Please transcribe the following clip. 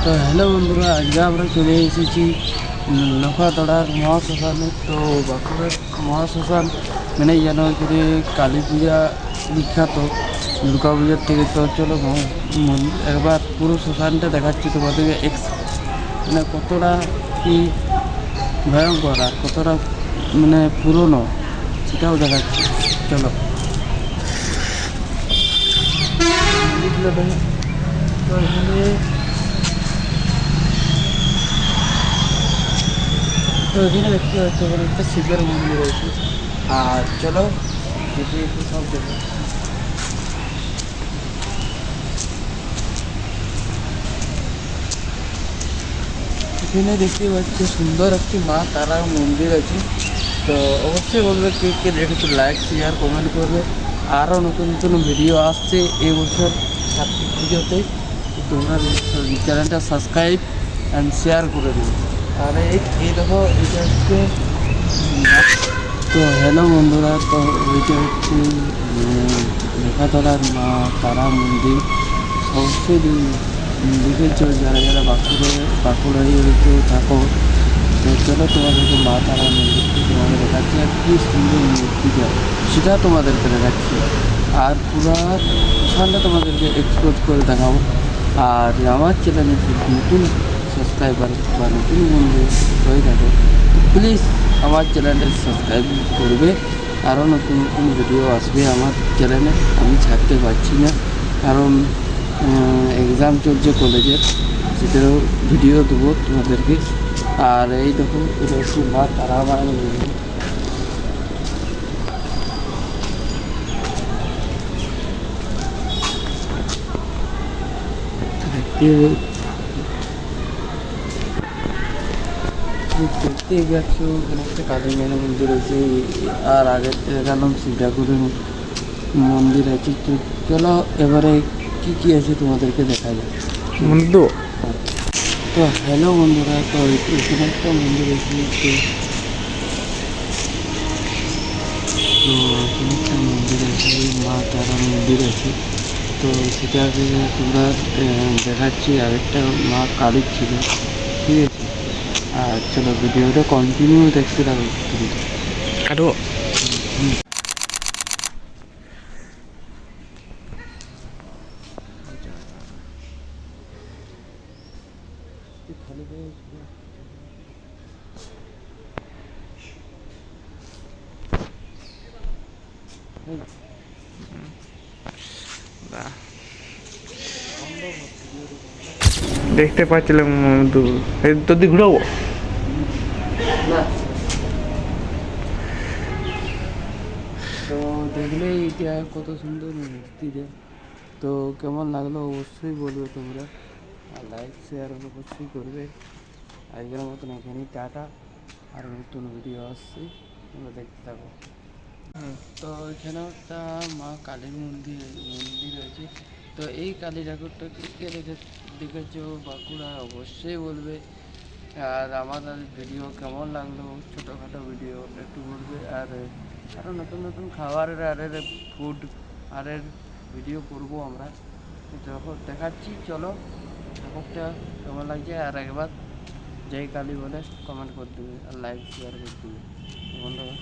তো হ্যালো বন্ধুরা, আজকে আমরা চলে এসেছি লোহাতড়ার মহাশ্মশানে। তো বাঁকুড়ার মহাশ্মশান মানে যেন যদি কালী পূজা বিখ্যাত দুর্গা পূজার থেকে। তো চলো একবার পুরো শ্মশানটা দেখাচ্ছি তোমাদেরকে, মানে কতটা কি ভয়ঙ্কর আর কতটা মানে পুরনো সেটাও দেখাচ্ছি। চলো তো এখানে দেখতে পাচ্ছি এখানে একটা শিবের মন্দির রয়েছে। আর চলো দেখি একটু সব দেখো। এখানে দেখতে পাচ্ছি সুন্দর একটি মা তারার মন্দির আছে। তো অবশ্যই বলবে কে কে দেখেছো, লাইক শেয়ার কমেন্ট করবে। আরও নতুন নতুন ভিডিও আসছে এই বছর কার্তিক পুজোতে। তোমরা চ্যানেলটা সাবস্ক্রাইব অ্যান্ড শেয়ার করে দেবে। আর এই দেখো এটা হচ্ছে। তো হ্যালো বন্ধুরা, তো ওইটা হচ্ছে লোহাতড়ার মা তারা মন্দির। অবশ্যই দেখেছো যারা যারা বাঁকুড়ায় হয়তো থাকো। তো চলো তোমাদেরকে মা তারা মন্দিরটি তোমাদের দেখাচ্ছি, আর কী সুন্দর মূর্তিটা সেটা তোমাদেরকে দেখাচ্ছি। আর পুরো শ্মশানটা তোমাদেরকে এক্সপ্লোর করে দেখাবো। আর আমার চ্যানেলে নতুন সাবস্ক্রাইবার বা নতুন বন্ধু হয়ে থাকে প্লিজ আমার চ্যানেলটা সাবস্ক্রাইব করবে। আরও নতুন নতুন ভিডিও আসবে আমার চ্যানেলে। আমি ছাড়তে পারছি না কারণ এক্সাম চলছে কলেজের, সেটারও ভিডিও দেবো তোমাদেরকে। আর এই দেখো এটা একটু মা তারা মায়ের মন্দির। দেখতে গেছো এখানে একটা কালী মায়ের মন্দির আছে। আর আগের দেখালাম শিব ঠাকুরের মন্দির আছে। তো চলো এবারে কী কী আছে তোমাদেরকে দেখা যায়। তো হ্যালো বন্ধুরা, তো এখানে একটা মন্দির আছে। তো এখানে একটা মন্দির আছে, মা তারা মন্দির আছে। তো সেটাকে তোমরা দেখাচ্ছি। আরেকটা মা কালী ছিল, ঠিক আছে। আর চলো ভিডিওটা কন্টিনিউ দেখতে থাকো। কাটো দেখতে পাচ্ছিলাম তোর দিকে ঘুরাবো। না তো দেখলে এটা কত সুন্দর মূর্তিটা। তো কেমন লাগলো অবশ্যই বলবে তোমরা, আর লাইক শেয়ার অবশ্যই করবে। আজকের মতন এখানেই টাটা, আর নতুন ভিডিও আসছে, তোমরা দেখতে থাকো। তো এখানেও একটা মা কালীর মন্দির আছে। তো এই কালী ঠাকুরটা কে দেখেছো বাঁকুড়া অবশ্যই বলবে। আর আমাদের ভিডিও কেমন লাগলো, ছোটোখাটো ভিডিও একটু বলবে। আর আরও নতুন নতুন খাবারের ফুড আরের ভিডিও করবো আমরা, যখন দেখাচ্ছি। চলো ঠাকুরটা কেমন লাগছে আর একবার জয় কালী বলে কমেন্ট করে দেবে আর লাইক শেয়ার করে দেবে বন্ধুরা।